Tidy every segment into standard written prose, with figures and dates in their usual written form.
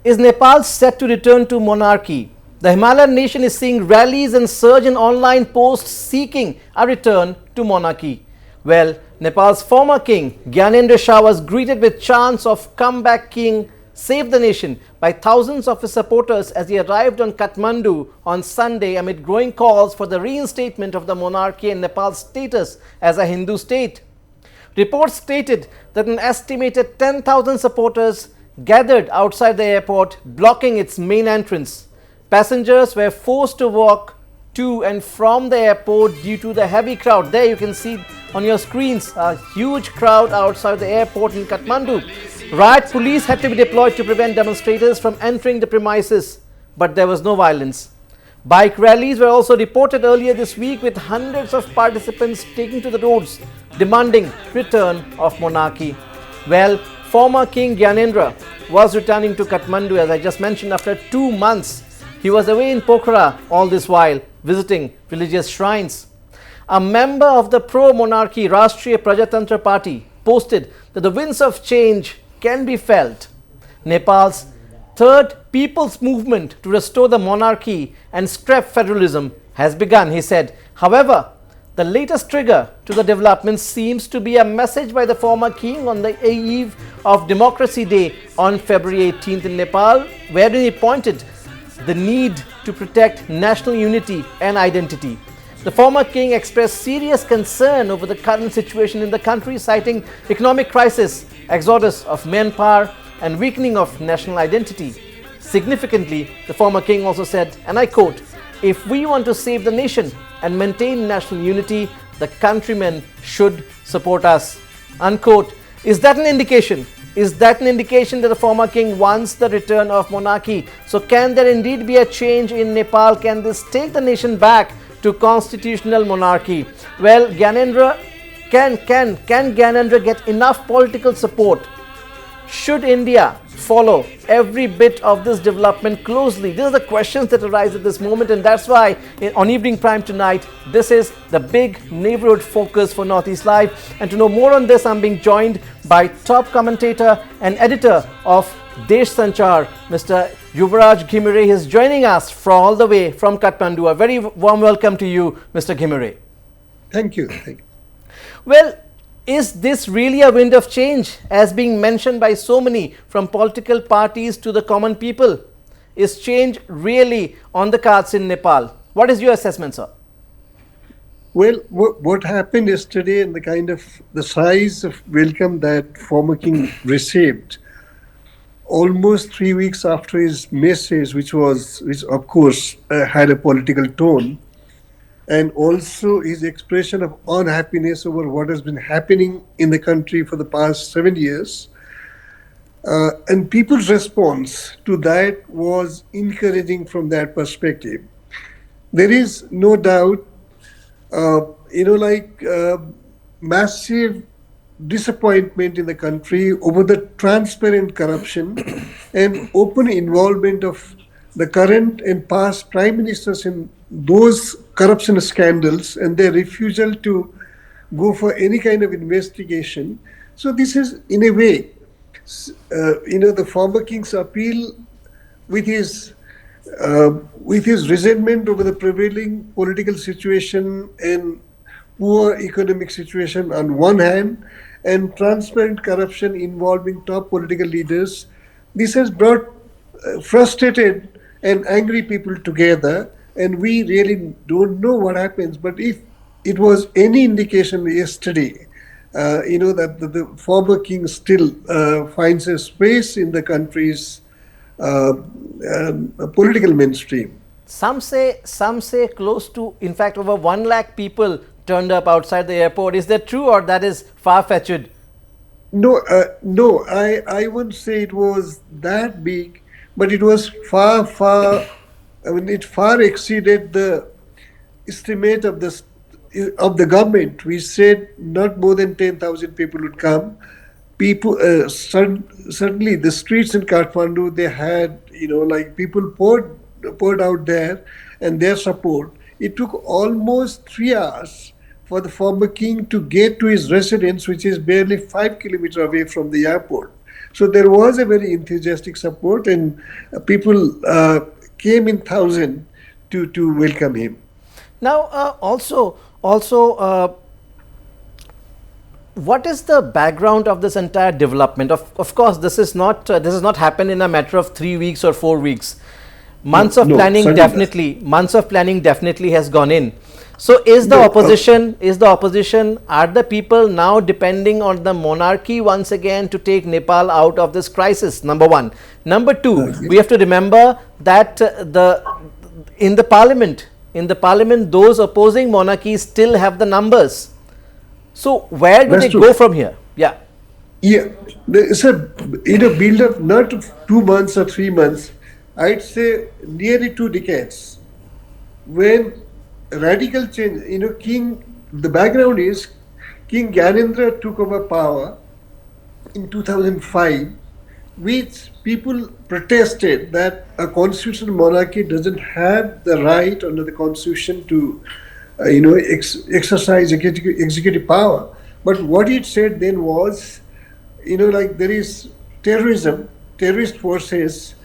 Is Nepal set to return to monarchy? The Himalayan nation is seeing rallies and surge in online posts seeking a return to monarchy. Well, Nepal's former king Gyanendra Shah was greeted with chants of "Comeback King, Save the Nation" by thousands of his supporters as he arrived on Kathmandu on Sunday amid growing calls for the reinstatement of the monarchy and Nepal's status as a Hindu state. Reports stated that an estimated 10,000 supporters gathered outside the airport, blocking its main entrance. Passengers were forced to walk to and from the airport due to the heavy crowd. There you can see on your screens a huge crowd outside the airport in Kathmandu. Riot police had to be deployed to prevent demonstrators from entering the premises, but there was no violence. Bike rallies were also reported earlier this week, with hundreds of participants taking to the roads demanding return of monarchy. Well, former King Gyanendra was returning to Kathmandu, as I just mentioned, after 2 months. He was away in Pokhara all this while, visiting religious shrines. A member of the pro-monarchy Rashtriya Prajatantra Party posted that the winds of change can be felt. Nepal's third people's movement to restore the monarchy and scrap federalism has begun, he said. However, the latest trigger to the developments seems to be a message by the former king on the eve of Democracy Day on February 18th in Nepal, wherein he pointed the need to protect national unity and identity. The former king expressed serious concern over the current situation in the country, citing economic crisis, exodus of manpower, and weakening of national identity. Significantly, the former king also said, and I quote, "If we want to save the nation and maintain national unity, the countrymen should support us." Unquote. Is that an indication? Is that an indication that the former king wants the return of monarchy? So can there indeed be a change in Nepal? Can this take the nation back to constitutional monarchy? Well, Gyanendra, can Gyanendra get enough political support? Should India follow every bit of this development closely? These are the questions that arise at this moment, and that's why on Evening Prime tonight, this is the big neighborhood focus for Northeast Live. And to know more on this, I'm being joined by top commentator and editor of Desh Sanchar, Mr. Yubaraj Ghimire. He is joining us from all the way from Kathmandu. A very warm welcome to you, Mr. Ghimire. Thank you. Thank you. Well, is this really a wind of change, as being mentioned by so many, from political parties to the common people? Is change really on the cards in Nepal? What is your assessment, sir? Well, what happened yesterday and the size of welcome that former king received almost 3 weeks after his message, which of course had a political tone, and also his expression of unhappiness over what has been happening in the country for the past 7 years. And people's response to that was encouraging from that perspective. There is no doubt, massive disappointment in the country over the transparent corruption and open involvement of the current and past prime ministers in those corruption scandals, and their refusal to go for any kind of investigation. So this is, in a way, the former king's appeal with his resentment over the prevailing political situation and poor economic situation on one hand, and transparent corruption involving top political leaders. This has brought frustrated and angry people together, and we really don't know what happens. But if it was any indication yesterday, that the former king still finds a space in the country's political mainstream. Some say close to, in fact, over 1 lakh people turned up outside the airport. Is that true, or that is far-fetched? No, I wouldn't say it was that big, but it was far. It far exceeded the estimate of the government. We said not more than 10,000 people would come. People, certainly the streets in Kathmandu, they had, people poured out there, and their support. It took almost 3 hours for the former king to get to his residence, which is barely 5 kilometers away from the airport. So there was a very enthusiastic support, and people came in thousand to welcome him. Now, what is the background of this entire development? Of course, this is not happened in a matter of 3 weeks or 4 weeks. Months of No, planning certainly. definitely has gone in. So is the opposition, are the people now depending on the monarchy once again to take Nepal out of this crisis? Number one. Number two, we have to remember that in the parliament, those opposing monarchy still have the numbers. So where do That's they true. go from here? Yeah. Yeah, it's a build up not of 2 months or 3 months. I'd say nearly 2 decades. When radical change, the background is King Gyanendra took over power in 2005, which people protested that a constitutional monarchy doesn't have the right under the constitution to, exercise executive power. But what it said then was, like there is terrorist forces,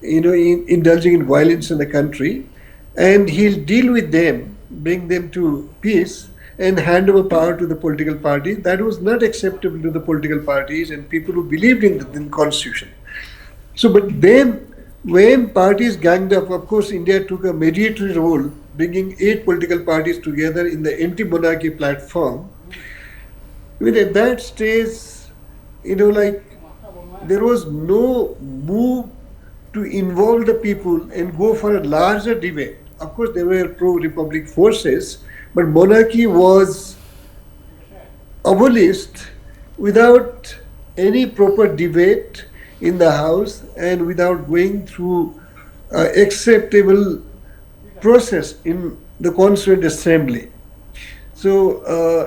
indulging in violence in the country, and he'll deal with them, bring them to peace, and hand over power to the political party. That was not acceptable to the political parties and people who believed in the constitution. So, but then when parties ganged up, of course, India took a mediatory role, bringing 8 political parties together in the anti-monarchy platform. At that stage, like there was no move to involve the people and go for a larger debate. Of course, there were pro-republic forces, but monarchy was abolished without any proper debate in the House and without going through acceptable process in the Constituent Assembly. So,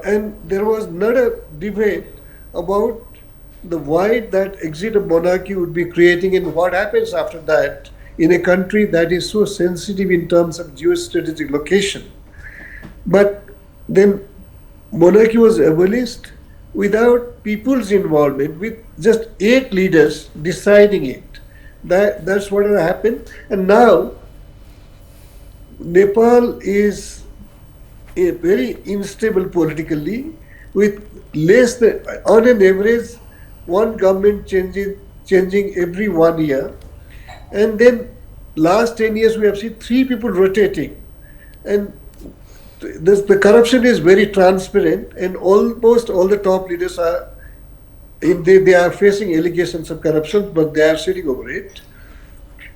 and there was not a debate about the void that exit of monarchy would be creating and what happens after that in a country that is so sensitive in terms of geostrategic location. But then monarchy was abolished without people's involvement, with just 8 leaders deciding it. That's what had happened. And now Nepal is a very unstable politically, with less than, on an average, one government changing every 1 year, and then last 10 years we have seen 3 people rotating, and the corruption is very transparent, and almost all the top leaders are they are facing allegations of corruption, but they are sitting over it.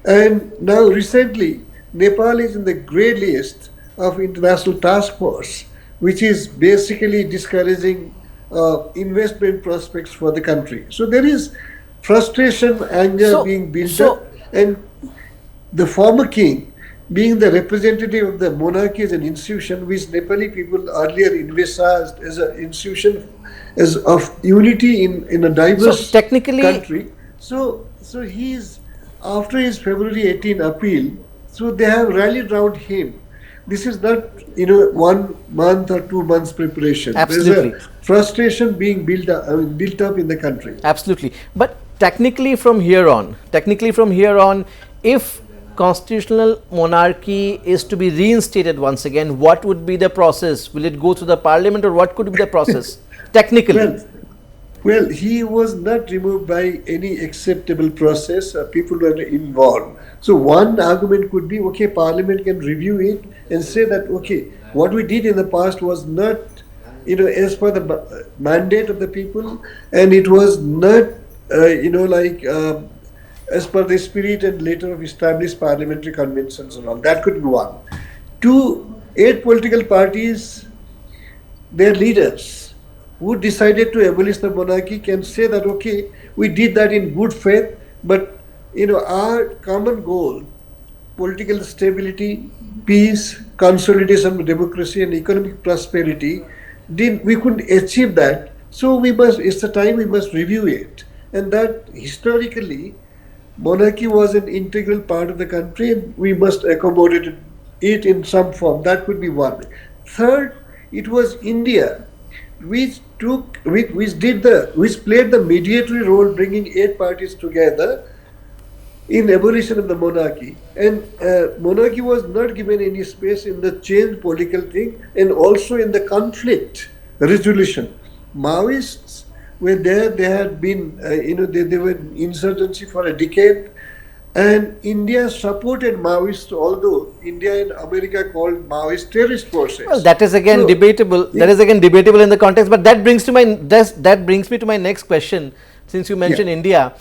And now recently, Nepal is in the grey list of International Task Force, which is basically discouraging investment prospects for the country. So there is frustration, anger being built up, and the former king, being the representative of the monarchy as an institution, which Nepali people earlier envisaged as an institution as of unity in a diverse country. So he's, after his February 18 appeal, so they have rallied around him. This is not 1 month or 2 months preparation. Absolutely. There's a frustration being built up in the country. Absolutely. But technically from here on, if constitutional monarchy is to be reinstated once again, what would be the process? Will it go through the parliament, or what could be the process technically? Well, he was not removed by any acceptable process. People were involved. So one argument could be, okay, Parliament can review it and say that, okay, what we did in the past was not, as per the mandate of the people, and it was not, as per the spirit and letter of established parliamentary conventions and all. That could be one. 2, 8 political parties, their leaders, who decided to abolish the monarchy, can say that, okay, we did that in good faith, but our common goal, political stability, peace, consolidation of democracy and economic prosperity, we couldn't achieve that. So it's the time we must review it. And that historically, monarchy was an integral part of the country, and we must accommodate it in some form. That could be one. Third, it was India which played the mediatory role, bringing 8 parties together in abolition of the monarchy. And monarchy was not given any space in the change political thing and also in the conflict resolution. Maoists were there, they had been, they were in insurgency for a decade. And India supported Maoists, although India and America called Maoist terrorist forces. Well, that is again So, debatable. yeah. That is again debatable in the context. But that brings to that brings me to my next question. Since you mentioned Yeah. India,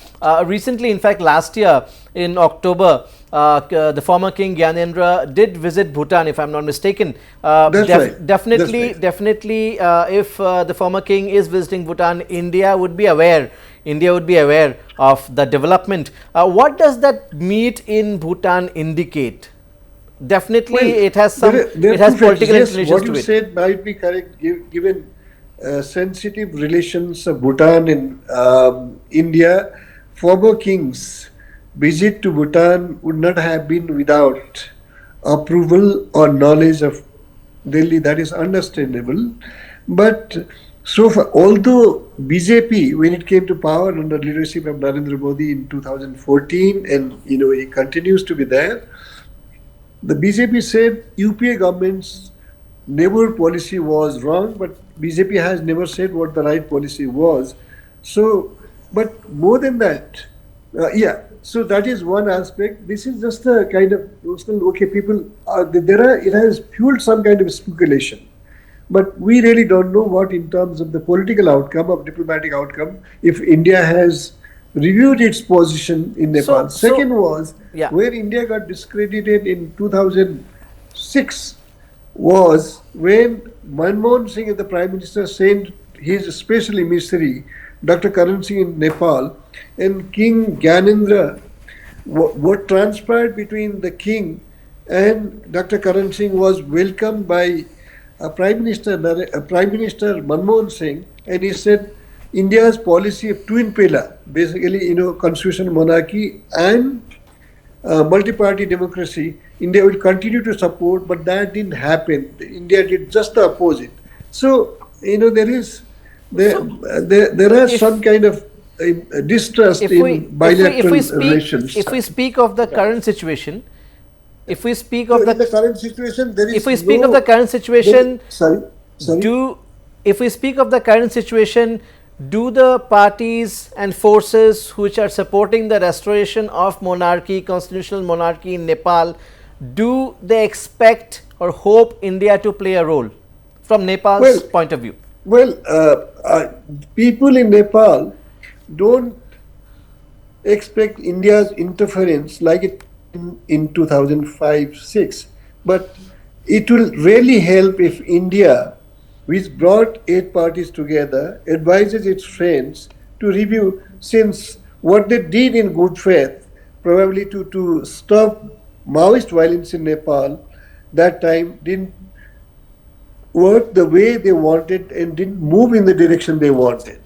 recently, in fact, last year in October, the former king Gyanendra did visit Bhutan, if I'm not mistaken. That's right. Definitely, That's right. definitely, if the former king is visiting Bhutan, India would be aware. India would be aware of the development. What does that meet in Bhutan indicate? Definitely, Well, it has some. there are It has two factors. political Yes, inclinations what to you it. said might be correct, given sensitive relations of Bhutan and India. Former kings' visit to Bhutan would not have been without approval or knowledge of Delhi. That is understandable. But so far, although BJP, when it came to power under leadership of Narendra Modi in 2014, and he continues to be there, the BJP said UPA government's neighbor policy was wrong, but BJP has never said what the right policy was. So, but more than that, yeah. So that is one aspect. This is just a kind of personal. Okay, people, it has fueled some kind of speculation, but we really don't know what, in terms of the political outcome, of diplomatic outcome, if India has reviewed its position in Nepal. Second was yeah. where India got discredited in 2006 was when Manmohan Singh, the Prime Minister, sent his special emissary, Dr. Karan Singh, in Nepal, and King Gyanendra. What transpired between the king and Dr. Karan Singh was welcomed by Prime Minister Manmohan Singh, and he said India's policy of twin pillar, basically, constitutional monarchy and multi-party democracy, India will continue to support, but that didn't happen. India did just the opposite. So, there are some kind of distrust in bilateral relations. If we speak of the current situation, if we speak So of in the current situation, there is if we speak of the current situation, sorry. if we speak of the current situation, do the parties and forces which are supporting the restoration of monarchy, constitutional monarchy in Nepal, do they expect or hope India to play a role from Nepal's point of view? Well, people in Nepal don't expect India's interference like it in 2005-6, but it will really help if India, which brought 8 parties together, advises its friends to review, since what they did in good faith, probably to stop Maoist violence in Nepal, that time didn't work the way they wanted and didn't move in the direction they wanted.